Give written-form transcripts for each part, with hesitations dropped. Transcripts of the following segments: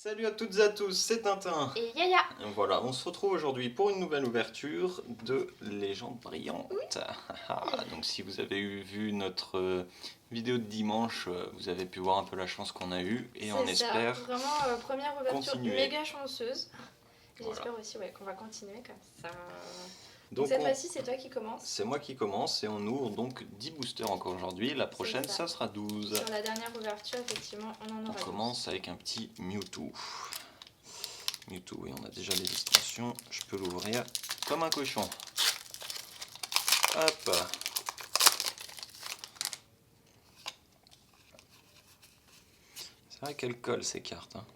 Salut à toutes et à tous, c'est Tintin. Et Yaya. Voilà, on se retrouve aujourd'hui pour une nouvelle ouverture de Légendes brillantes. Donc si vous avez vu notre vidéo de dimanche, vous avez pu voir un peu la chance qu'on a eue et on C'est ça, espère vraiment première ouverture continuer. méga chanceuse. Voilà. J'espère aussi qu'on va continuer comme ça. Donc cette fois-ci, c'est toi qui commence. C'est moi qui commence et on ouvre donc 10 boosters encore aujourd'hui. La prochaine, ça sera 12. Sur la dernière ouverture, effectivement, on en aura. On commence avec un petit Mewtwo. Mewtwo, et on a déjà l'illustration. Je peux l'ouvrir comme un cochon. Hop. C'est vrai qu'elles collent ces cartes. Hein.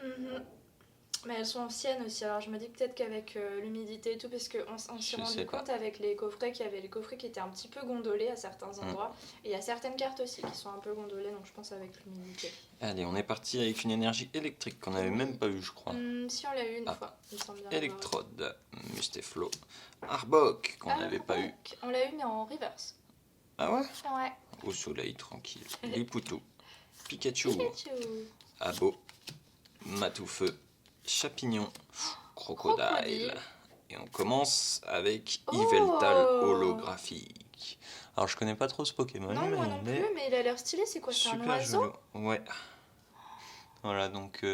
Mais elles sont anciennes aussi, alors je me dis peut-être qu'avec l'humidité et tout, parce qu'on s'est rendu compte avec les coffrets qu'il y avait les coffrets qui étaient un petit peu gondolés à certains endroits. Et il y a certaines cartes aussi qui sont un peu gondolées, donc je pense avec l'humidité. Allez, on est parti avec une énergie électrique qu'on n'avait même pas eu, je crois. Si on l'a eu une fois, il semble bien. Electrode, Mustaflo, Arbok qu'on n'avait pas eu. On l'a eu mais en reverse. Ah ouais? Ouais. Au soleil, tranquille. Liputu, Pikachu, Abo, Matoufeu, Chapignon, Crocodile. Et on commence avec Yveltal holographique. Alors je connais pas trop ce Pokémon. Non, moi non plus, mais il a l'air stylé. C'est quoi, c'est un oiseau? Ouais. Voilà, donc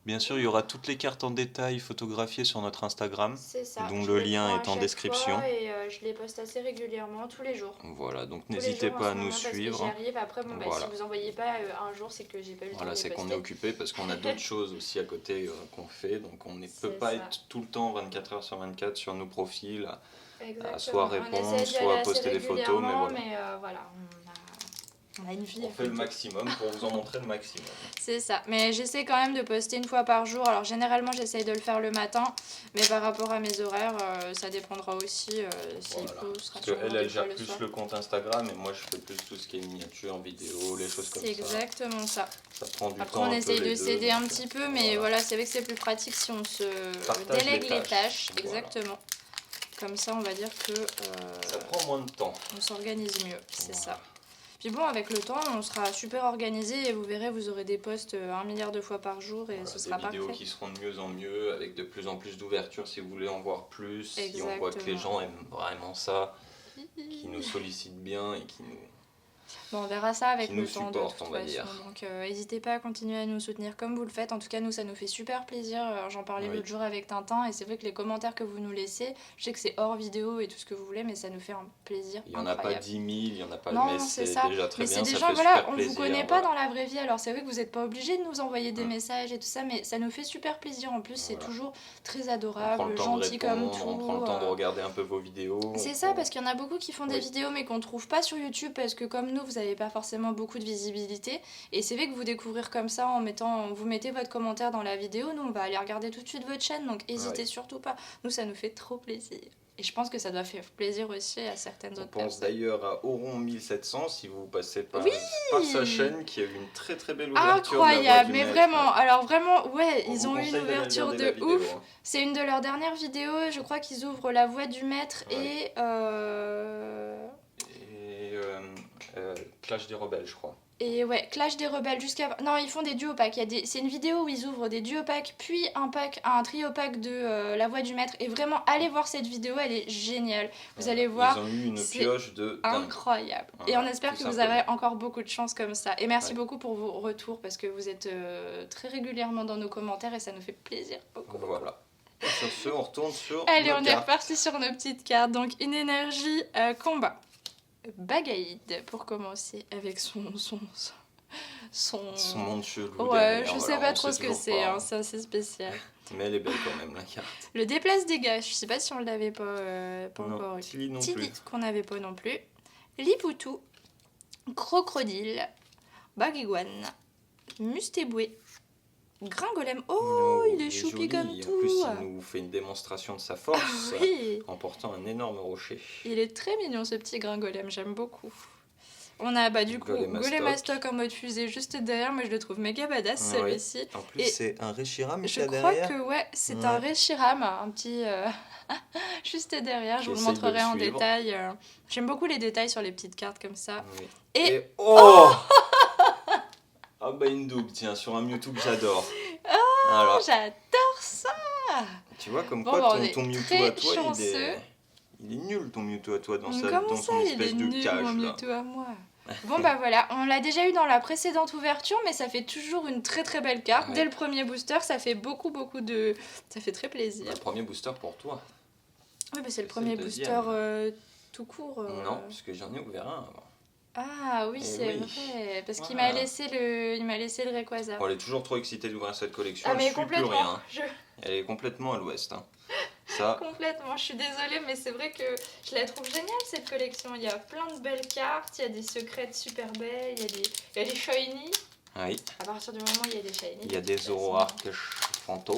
bien sûr il y aura toutes les cartes en détail photographiées sur notre Instagram. C'est ça. Dont le lien est en description. Et je les poste assez régulièrement, tous les jours. Voilà, donc n'hésitez pas à nous suivre. J'y arrive. Après, bon, voilà. Si vous envoyez pas un jour, c'est que j'ai pas eu le temps de les poster. Voilà, c'est qu'on est occupé parce qu'on a d'autres choses aussi à côté qu'on fait. Donc on ne peut pas être tout le temps 24 heures sur 24 sur nos profils, à soit répondre, soit poster des photos. Mais voilà. On a une vie. On fait le maximum pour vous en montrer le maximum. C'est ça. Mais j'essaie quand même de poster une fois par jour. Alors généralement j'essaye de le faire le matin. Mais par rapport à mes horaires, ça dépendra aussi s'il faut. Parce qu'elle gère plus le compte Instagram et moi je fais plus tout ce qui est miniature, vidéo, les choses comme ça. C'est exactement ça. Ça prend du temps. Après on essaye de s'aider un petit peu. Mais voilà, c'est vrai que c'est plus pratique si on se délègue les tâches. Exactement. Comme ça on va dire que... ça prend moins de temps. On s'organise mieux, c'est ça. Puis bon, avec le temps, on sera super organisé et vous verrez, vous aurez des posts 1 milliard de fois par jour et ce sera parfait. Des vidéos qui seront de mieux en mieux, avec de plus en plus d'ouverture si vous voulez en voir plus. Si on voit que les gens aiment vraiment ça, qui nous sollicitent bien et qui nous... Bon, on verra ça avec le temps de toute façon. Donc n'hésitez pas à continuer à nous soutenir comme vous le faites. En tout cas, nous, ça nous fait super plaisir. J'en parlais l'autre jour avec Tintin et c'est vrai que les commentaires que vous nous laissez, je sais que c'est hors vidéo et tout ce que vous voulez, mais ça nous fait un plaisir incroyable. Il n'y en a pas 10 000, il n'y en a pas... Non, mais c'est déjà très bien, c'est des gens, voilà, on ne vous connaît pas dans la vraie vie, alors c'est vrai que vous n'êtes pas obligé de nous envoyer des messages et tout ça, mais ça nous fait super plaisir. En plus, c'est toujours très adorable, gentil comme tout. On prend le temps de regarder un peu vos vidéos. C'est ça, parce qu'il y en a beaucoup qui font des vidéos mais qu'on ne trouve pas sur YouTube parce que comme nous, vous n'avez pas forcément beaucoup de visibilité. Et c'est vrai que vous découvrir comme ça vous mettez votre commentaire dans la vidéo, nous on va aller regarder tout de suite votre chaîne, donc n'hésitez surtout pas. Nous, ça nous fait trop plaisir. Et je pense que ça doit faire plaisir aussi à certaines autres personnes. On pense d'ailleurs à Auron 1700 si vous passez par sa chaîne qui a eu une très très belle ouverture. Incroyable, mais vraiment, alors vraiment, ouais, ils ont eu une ouverture de ouf. C'est une de leurs dernières vidéos, je crois qu'ils ouvrent La Voix du Maître et Clash des Rebelles, je crois. Et ouais, Clash des Rebelles jusqu'à... Non, ils font des duo packs. C'est une vidéo où ils ouvrent des duo packs, puis un trio pack de La Voix du Maître. Et vraiment, allez voir cette vidéo, elle est géniale. Vous allez voir, ils ont eu une pioche de incroyable. Voilà, et on espère que vous aurez encore beaucoup de chance comme ça. Et merci beaucoup pour vos retours, parce que vous êtes très régulièrement dans nos commentaires et ça nous fait plaisir beaucoup. Voilà. Et sur ce, on retourne sur Allez, on est reparti sur nos petites cartes. Donc, une énergie combat. Bagaïd pour commencer avec son monde chelou. Ouais, je sais pas trop ce que c'est, hein, c'est assez spécial. Mais elle est belle quand même la carte. Le déplace dégage, je sais pas si on l'avait pas encore eu. Tilly qu'on n'avait pas non plus. Liputu, Crocodile, Bagiguan, Mustéboué, Gringolem. Oh, il est choupi comme tout. En plus, il nous fait une démonstration de sa force en portant un énorme rocher. Il est très mignon ce petit Gringolem, j'aime beaucoup. On a du coup Golémastoc en mode fusée juste derrière, moi je le trouve méga badass celui-ci. En plus, c'est un Reshiram qui est derrière. Je crois que c'est un Reshiram, un petit juste derrière, je vous le montrerai en détail. J'aime beaucoup les détails sur les petites cartes comme ça. Oui. Et oh ah bah une double, tiens, sur un Mewtwo que j'adore. Ah, voilà. j'adore ça. Tu vois, comme Bon, quoi bah, on est ton Mewtwo très à toi, chanceux. il est nul ton Mewtwo à toi dans Comment son ça, il est espèce de nul, cage mon là. Mewtwo à moi? Bon bah voilà, on l'a déjà eu dans la précédente ouverture, mais ça fait toujours une très très belle carte. Ouais. Dès le premier booster, ça fait beaucoup de... Ça fait très Le plaisir. premier booster pour toi. Oui, bah c'est le C'est premier le booster deuxième. tout court. Non, puisque j'en ai ouvert un avant. Ah oui, Eh c'est oui. vrai. Parce qu'il Voilà. m'a laissé le Rayquaza. Bon, elle est toujours trop excitée d'ouvrir cette collection, Ah elle mais suit plus complètement. rien. Elle est complètement à l'ouest. Hein. Ça, Complètement, je suis désolée, mais c'est vrai que je la trouve géniale cette collection. Il y a plein de belles cartes, il y a des secrètes super belles, il y a des shiny. oui. À partir du moment où il y a des shiny. Il y a des Zoroark fantômes.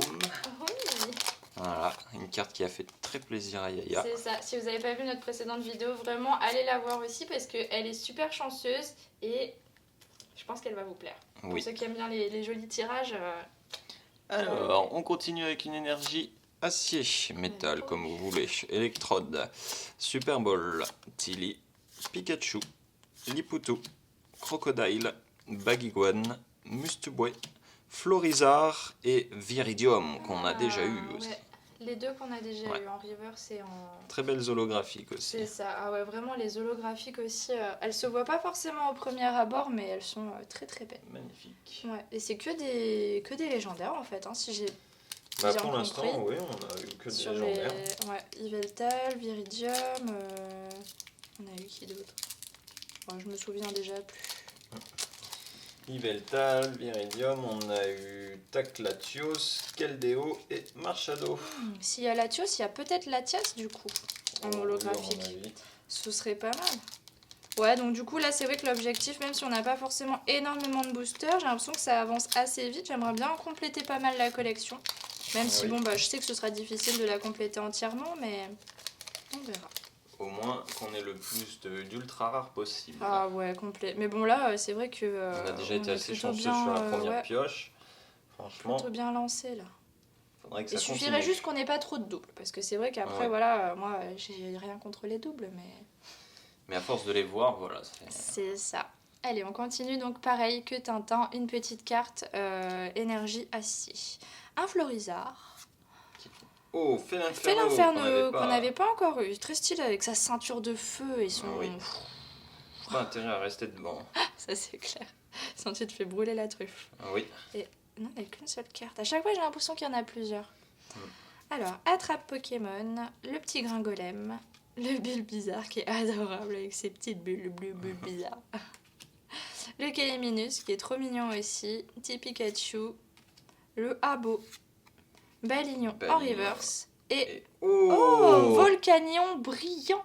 Oui, Voilà, une carte qui a fait très plaisir à Yaya. c'est ça. Si vous n'avez pas vu notre précédente vidéo, vraiment allez la voir aussi parce qu'elle est super chanceuse et je pense qu'elle va vous plaire. Oui. Pour ceux qui aiment bien les jolis tirages. Alors, on continue avec une énergie acier, métal, comme vous voulez. Électrode, Super Ball, Tilly, Pikachu, Liputo, Crocodile, Baguiguane, Mustubwe, Florizard et Viridium, qu'on a déjà eu aussi. Ouais. Les deux qu'on a déjà Ouais. eu en reverse et en... Très belles holographiques aussi. C'est ça, ah ouais, vraiment les holographiques aussi, elles se voient pas forcément au premier abord, mais elles sont très très belles. Magnifique. Ouais, et c'est que des légendaires en fait, hein, si j'ai Bah, bien pour l'instant, compris. oui, on a eu que des Sur légendaires. Ouais, Yveltal, Viridium, on a eu qui d'autre? Ouais, je me souviens déjà plus. Yveltal, Viridium, on a eu Taclatios, Keldeo et Marshado. S'il y a Latios, il y a peut-être Latias du coup, en Oh, holographique. oui, à mon avis. Ce serait pas mal. Ouais, donc du coup là c'est vrai que l'objectif, même si on n'a pas forcément énormément de boosters, j'ai l'impression que ça avance assez vite. J'aimerais bien compléter pas mal la collection. Même si Oui. bon bah je sais que ce sera difficile de la compléter entièrement, mais on verra. Au moins qu'on ait le plus d'ultra rares possible. Ah ouais, complet. Mais bon là c'est vrai que on a déjà on été est assez plutôt chanceux bien, sur la première ouais, pioche. Franchement, plutôt bien lancé là. faudrait que Il ça suffirait continue. juste qu'on n'ait pas trop de doubles, parce que c'est vrai qu'après Ouais. voilà, moi j'ai rien contre les doubles, mais... Mais à force de les voir, voilà. C'est ça. Allez, on continue donc pareil que Tintin, une petite carte énergie acier. Un Florizard. Oh, Félin Félinferno Inferno qu'on n'avait pas encore eu. Très stylé avec sa ceinture de feu et son... Ah oui. Pas intérêt à rester devant. Ça c'est clair. Sinon tu te fais brûler la truffe. Ah oui. Et non, il n'y a qu'une seule carte. À chaque fois j'ai l'impression qu'il y en a plusieurs. Alors, attrape Pokémon, le petit Gringolem, le Bulbizarre qui est adorable avec ses petites bulles bizarres. Le Caléminus qui est trop mignon aussi, petit Pikachu, le Abo, Balignon en reverse et oh, Volcanion brillant.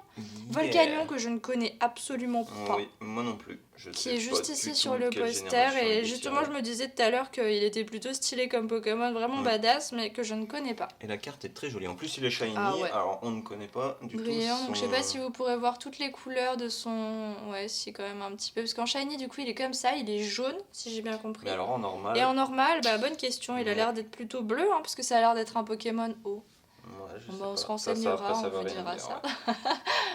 Volcanion que je ne connais absolument pas. Oui, moi non plus. Je Qui sais est juste pas ici du sur tout le quelle poster génération il et est justement tiré. je me disais tout à l'heure qu'il était plutôt stylé comme Pokémon, vraiment badass mais que je ne connais pas. Et la carte est très jolie. En plus, il est shiny. Ah ouais. Alors, on ne connaît pas du Brillant, tout son... donc je sais pas si vous pourrez voir toutes les couleurs de son... Ouais, si quand même un petit peu, parce qu'en shiny du coup il est comme ça, il est jaune si j'ai bien compris. Mais alors en normal... Et en normal, bah bonne question, il a Ouais. l'air d'être plutôt bleu, hein, parce que ça a l'air d'être un Pokémon haut. Ouais, je Bon, sais bah, on pas. se Ça, renseignera, après, ça on veut vous rien dira dire, ça. ouais.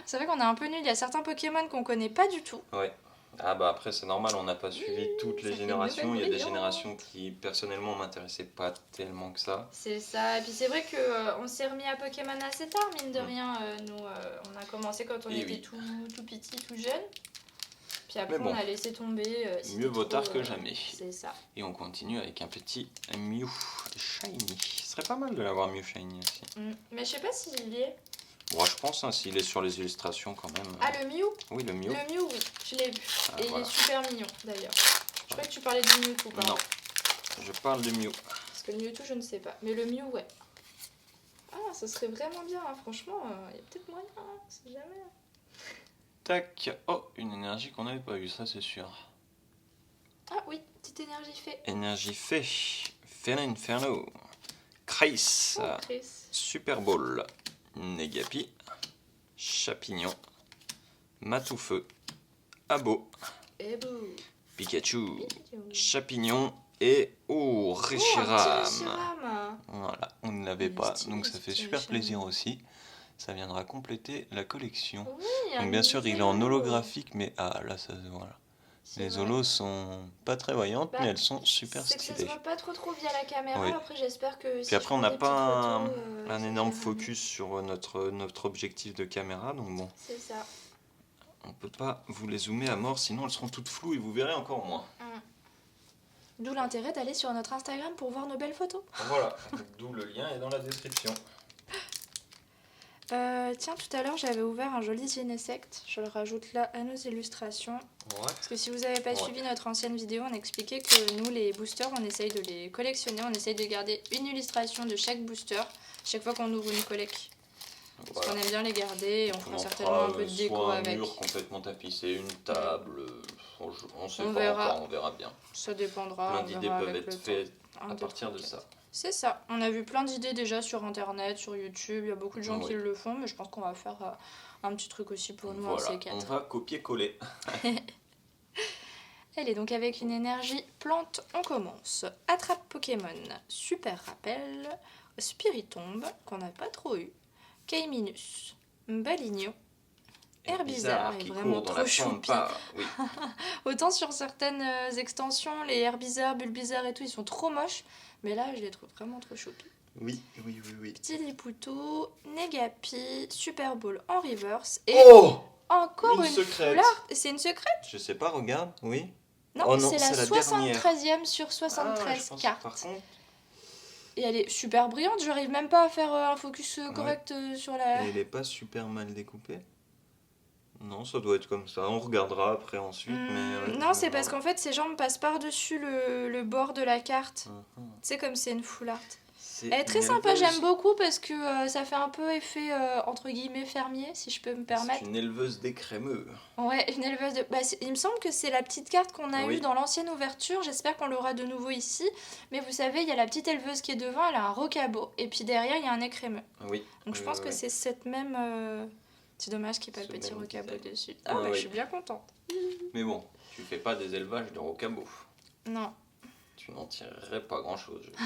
C'est vrai qu'on est un peu nul, il y a certains Pokémon qu'on connaît pas du tout. Ouais. Ah bah après c'est normal, on n'a pas suivi toutes ça les fait une générations. Il y a nouvelle des brillante. générations qui personnellement m'intéressaient pas tellement que ça. C'est ça, et puis c'est vrai que on s'est remis à Pokémon assez tard, mine de rien. Nous, on a commencé quand on Et était oui. tout petit, tout jeune. Puis après Mais bon, on a laissé tomber. C'était mieux vaut trop, tard que jamais. C'est ça. Et on continue avec un petit Mew Shiny. Ce serait pas mal de l'avoir Mew Shiny aussi. Mais je sais pas s'il y est. Bon, je pense, hein, s'il est sur les illustrations quand même. Ah, le Mew? Oui, le Mew. Le Mew, oui, je l'ai vu. Ah, Et voilà. il est super mignon d'ailleurs. Je crois que tu parlais du Mewtwo, pardon. Non, je parle de Mew. Parce que le Mewtwo, je ne sais pas. Mais le Mew, ouais. Ah, ça serait vraiment bien, hein. Franchement, il y a peut-être moyen, hein. On sait jamais. Tac. Oh, une énergie qu'on n'avait pas eue, ça c'est sûr. Ah oui, petite énergie fait. Énergie fait. Félinferno. Chris. Oh, Chris. Super Ball. Negapi. Chapignon. Matoufeu. Abo. Et bouh. Pikachu. Pikachu. Chapignon. Et Oh, un petit Reshiram. Reshiram. Voilà, on ne l'avait Il est pas, stylé, donc ce ça fait petit super Reshiram. plaisir aussi. Ça viendra compléter la collection. Oui, un Donc bien sûr, il est en nouveau. holographique, mais ah là, ça voilà. C'est Les vrai. holos sont pas très voyantes, Bah, mais elles sont super C'est que ça se stylées. voit pas trop via la caméra. Oui. Après, j'espère que si Puis après, on n'a pas un ça énorme ira focus sur notre objectif de caméra, donc bon, mieux. C'est ça. on peut pas vous les zoomer à mort, sinon elles seront toutes floues et vous verrez encore moins. D'où l'intérêt d'aller sur notre Instagram pour voir nos belles photos. Voilà, d'où le lien est dans la description. Tiens, tout à l'heure, j'avais ouvert un joli Genesect. Je le rajoute là à nos illustrations. Ouais. Parce que si vous n'avez pas suivi notre ancienne vidéo, on expliquait que nous, les boosters, on essaye de les collectionner. On essaye de garder une illustration de chaque booster chaque fois qu'on ouvre une collecte. Parce qu'on aime bien les garder et on fera certainement un peu de déco soit un avec. mur complètement tapissé, une table, on sait On pas verra. encore, on verra bien. Ça dépendra. Plein on d'idées verra peuvent avec être le faites temps. à partir de ça. C'est ça. On a vu plein d'idées déjà sur internet, sur YouTube. Il y a beaucoup de gens Oui. qui le font, mais je pense qu'on va faire un petit truc aussi pour nous, un Voilà, C4. on va copier-coller. Allez, donc avec une énergie plante, on commence. Attrape Pokémon, super rappel, Spiritombe, qu'on n'a pas trop eu, Kaiminus, Baligno, Herbizarre est qui vraiment court dans trop la choupi. pampa. Oui. Autant sur certaines extensions, les Herbizarre, Bulbizarre et tout, ils sont trop moches, mais là, je les trouve vraiment trop choupi. Oui. Petit Lipoutou, Negapi, Super Ball en reverse, et encore une secrète. foulard. C'est une secrète? Je sais pas, regarde, oui. Non, Oh non, c'est la c'est la 73e sur 73 cartes. Par contre, Et elle est super brillante, j'arrive même pas à faire un focus correct sur la... elle est pas super mal découpée. Non, ça doit être comme ça. On regardera après ensuite. Mais non, c'est parce qu'en fait, ses jambes passent par-dessus le bord de la carte. Tu sais, comme c'est une full art. Elle est très sympa, j'aime beaucoup parce que ça fait un peu effet, entre guillemets, fermier, si je peux me permettre. C'est une éleveuse d'écrémeux. Ouais, une éleveuse de... Bah, il me semble que c'est la petite carte qu'on a eue dans l'ancienne ouverture, j'espère qu'on l'aura de nouveau ici. Mais vous savez, il y a la petite éleveuse qui est devant, elle a un rocabo, et puis derrière, il y a un écrémeux. Oui. Donc je pense que c'est cette même... C'est dommage qu'il n'y ait pas le petit rocabo dessus. Ah bah je suis bien contente. Mais bon, tu fais pas des élevages de rocabo. Non. Tu n'en tirerais pas grand-chose, je pense.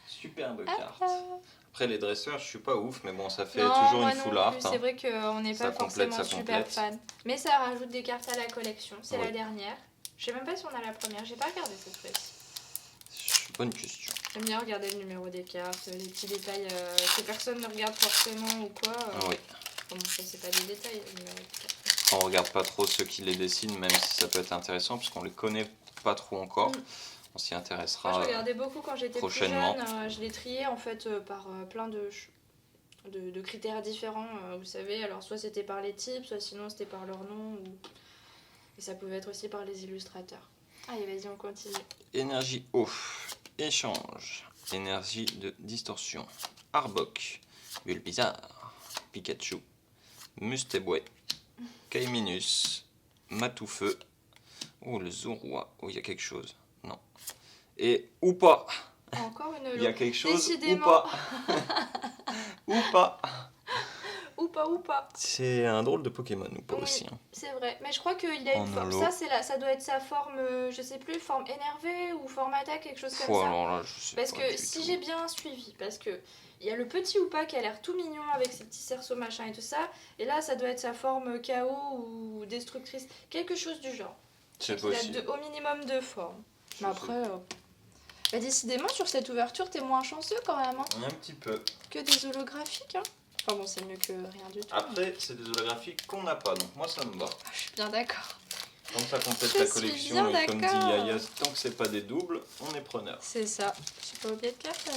Superbe carte. Après les dresseurs, je suis pas ouf, mais bon, ça fait toujours une full art. C'est vrai qu'on n'est pas forcément super fan. Mais ça rajoute des cartes à la collection. C'est la dernière. Je sais même pas si on a la première. J'ai pas regardé cette fois-ci. Bonne question. J'aime bien regarder le numéro des cartes, les petits détails que personne ne regarde forcément ou quoi. Oui. Bon, ça c'est pas des détails, le numéro des cartes. On regarde pas trop ceux qui les dessinent, même si ça peut être intéressant, puisqu'on les connaît pas trop encore. On s'y intéressera. Moi, je regardais beaucoup quand j'étais plus jeune. Je les triais en fait par plein de critères différents, vous savez. Alors soit c'était par les types, soit sinon c'était par leur nom. Et ça pouvait être aussi par les illustrateurs. Allez, vas-y, on continue. Énergie eau. Échange. Énergie de distorsion. Arbok. Bulbizarre. Pikachu. Mustéboué. Kaiminus. Matoufeu. Oh, le Zorua. Oh, il y a quelque chose. Non. Et ou pas. Encore une. Il y a quelque chose décidément. ou pas. Ou pas. Ou pas. C'est un drôle de Pokémon ou pas aussi. Hein. C'est vrai, mais je crois qu'il a une forme. Ça doit être sa forme, je sais plus, forme énervée ou forme attaque, quelque chose comme ça. Alors là, je sais parce pas que du si tout. j'ai bien suivi, parce que il y a le petit Oupa qui a l'air tout mignon avec ses petits cerceaux machin et tout ça, et là ça doit être sa forme KO ou destructrice, quelque chose du genre. C'est possible. Il a au minimum deux formes. Mais après, bah, décidément sur cette ouverture t'es moins chanceux quand même. Hein. Un petit peu. Que des holographiques. Hein. Enfin bon, c'est mieux que rien du tout. Après, c'est des holographiques qu'on n'a pas, donc moi ça me va. Je suis bien d'accord. Tant que ça complète la collection, et comme dit Yaya, tant que c'est pas des doubles, on est preneur. C'est ça. J'ai pas oublié de carte là.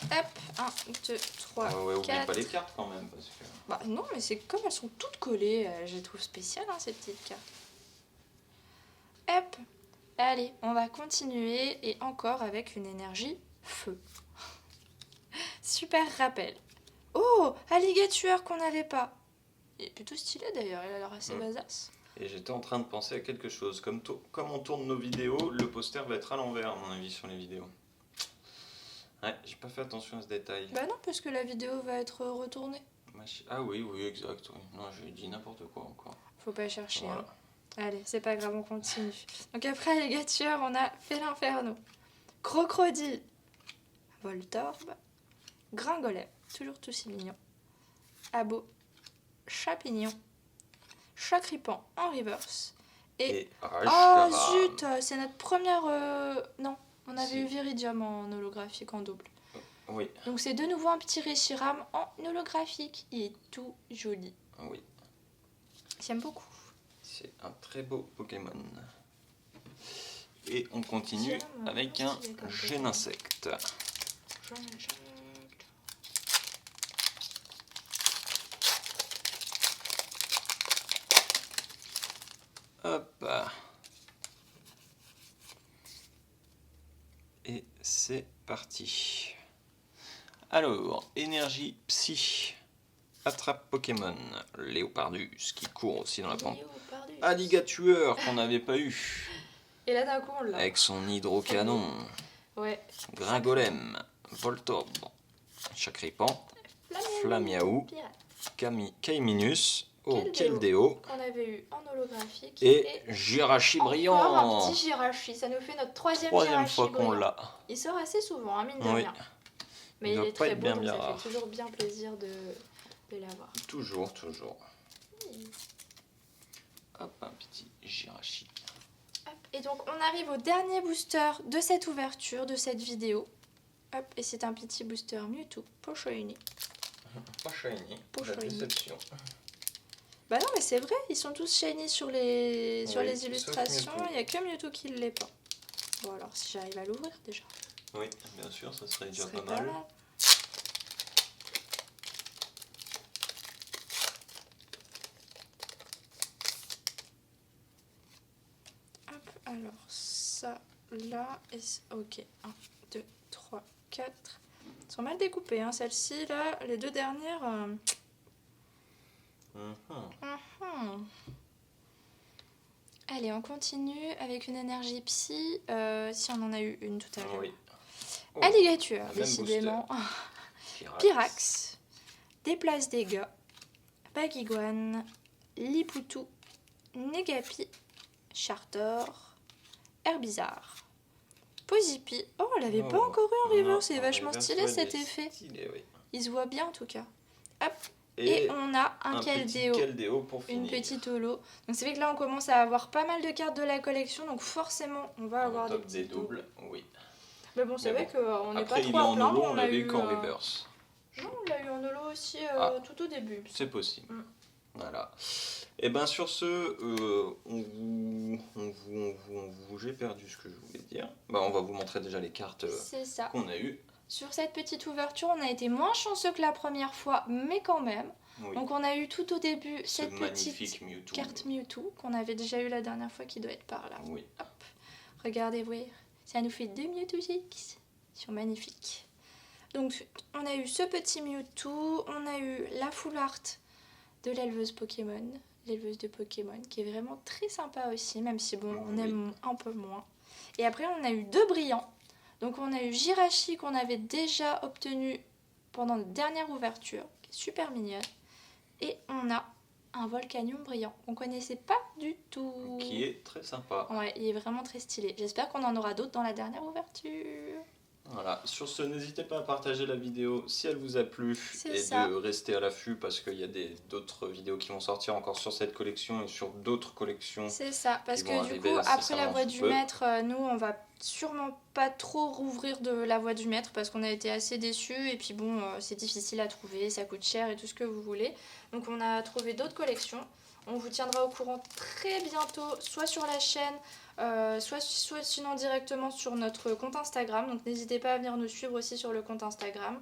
Hop, 1, 2, 3, 4. Oublie pas les cartes quand même. Parce que... Bah non, mais c'est comme elles sont toutes collées, je les trouve spéciales hein, ces petites cartes. Hop, allez, on va continuer et encore avec une énergie feu. Super rappel. Oh, alligator qu'on n'avait pas. Il est plutôt stylé d'ailleurs, il a l'air assez badass. Et j'étais en train de penser à quelque chose. Comme on tourne nos vidéos, le poster va être à l'envers à mon avis sur les vidéos. Ouais, j'ai pas fait attention à ce détail. Bah non, parce que la vidéo va être retournée. Ah oui, exact. Oui. Non, j'ai dit n'importe quoi encore. Faut pas chercher. Voilà. Hein. Allez, c'est pas grave, on continue. Donc après alligator, on a Félinferno, Crocodile, Voltorbe, Gringolem, toujours tous si mignons, Abo, Chapignon, Chacripan en reverse Et... Oh Reshiram. zut, c'est notre première... Non, on avait Si. eu Viridium en holographique en double. Oui, Donc c'est de nouveau un petit Reshiram en holographique. Il est tout joli. oui. J'aime beaucoup. C'est un très beau Pokémon. Et on continue Tiens, avec comment un il est comme Géninsecte. Hop. Et c'est parti. Alors, énergie psy. Attrape Pokémon. Léopardus qui court aussi dans la pente. Léopardus. Alligatueur qu'on n'avait pas eu. Et là d'un coup on l'a. Avec son hydrocanon. Ouais. Gringolem. Voltorb. Chacripan. Flamiaou. Pirate. Caiminus. Oh, Keldeo. Keldeo. Qu'on avait eu en holographique. Et Jirachi encore brillant. un petit Jirachi. Ça nous fait notre troisième Troisième Jirachi fois qu'on brillant. l'a. Il sort assez souvent, hein, mine de Oui. rien. Mais Il il doit est pas très être beau, bien, donc bien ça rare. fait toujours bien plaisir de l'avoir. Toujours, toujours. Hop, un petit Jirachi. Hop. Et donc on arrive au dernier booster de cette ouverture, de cette vidéo. Hop, et c'est un petit booster Mewtwo pour Shiny. Pas shiny. Pas La shiny. déception. Bah non, mais c'est vrai, ils sont tous shiny sur les sauf illustrations. Mewtwo. Il n'y a que Mewtwo qui ne l'est pas. Bon, alors si j'arrive à l'ouvrir déjà. Oui, bien sûr, ça serait Ce déjà serait pas mal. Hop, alors ça, là, et ok. 1, 2, 3, 4. Elles sont mal découpées, hein. Celles-ci, là, les deux dernières. Mhm. Allez, on continue avec une énergie psy. Si on en a eu une tout à l'heure. Oui. Oh, Alligator, même décidément. Pyrax. Pyrax. Déplace dégâts. Bagiguan. Lipoutou. Negapi. Chartor. Herbizarre. Posipi. Oh, on l'avait pas Oh, encore eu en non, river. C'est en vachement reverse, stylé ouais, cet il est effet. stylé, oui. Il se voit bien en tout cas. Hop. Et on a un petit Keldeo. Keldeo pour Une finir. petite holo. Donc c'est vrai que là on commence à avoir pas mal de cartes de la collection. Donc forcément on va avoir En des top des petits doubles. doubles, oui. Mais bon, c'est Mais vrai qu'on n'est pas Après, il trop est à en plaindre. holo, on l'a l'avait eu qu'en eu, reverse. Non, on l'a eu en holo aussi tout au début. C'est possible. Mm. Voilà. Et bien sur ce, j'ai perdu ce que je voulais dire. Bah, on va vous montrer déjà les cartes C'est ça. qu'on a eues. Sur cette petite ouverture, on a été moins chanceux que la première fois, mais quand même. Oui. Donc on a eu tout au début Ce cette petite magnifique Mewtwo. carte Mewtwo qu'on avait déjà eu la dernière fois qui doit être par là. Oui. Hop. Regardez, voir. Ça nous fait 2 Mewtwo X. Ils sont magnifiques. Donc on a eu ce petit Mewtwo, on a eu la full art de l'éleveuse Pokémon, l'éleveuse de Pokémon, qui est vraiment très sympa aussi, même si bon, on Oui. aime un peu moins. Et après on a eu deux brillants. Donc on a eu Jirachi qu'on avait déjà obtenu pendant notre dernière ouverture, qui est super mignonne. Et on a un Volcanion brillant qu'on connaissait pas du tout. Qui est très sympa. Ouais, il est vraiment très stylé. J'espère qu'on en aura d'autres dans la dernière ouverture. Voilà, sur ce, n'hésitez pas à partager la vidéo si elle vous a plu C'est et ça. de rester à l'affût parce qu'il y a d'autres vidéos qui vont sortir encore sur cette collection et sur d'autres collections. C'est ça, parce Qui vont que du arriver coup, après incessamment la voie sous du peu. maître, nous, on va sûrement pas trop rouvrir de la voie du maître parce qu'on a été assez déçus et puis bon, c'est difficile à trouver, ça coûte cher et tout ce que vous voulez. Donc on a trouvé d'autres collections. On vous tiendra au courant très bientôt, soit sur la chaîne, soit sinon directement sur notre compte Instagram. Donc n'hésitez pas à venir nous suivre aussi sur le compte Instagram.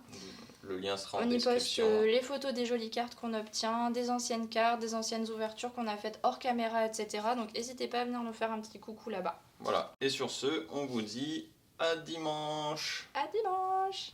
Le lien sera en On y poste description. les photos des jolies cartes qu'on obtient, des anciennes cartes, des anciennes ouvertures qu'on a faites hors caméra, etc. Donc n'hésitez pas à venir nous faire un petit coucou là-bas. Voilà, et sur ce, on vous dit à dimanche. À dimanche!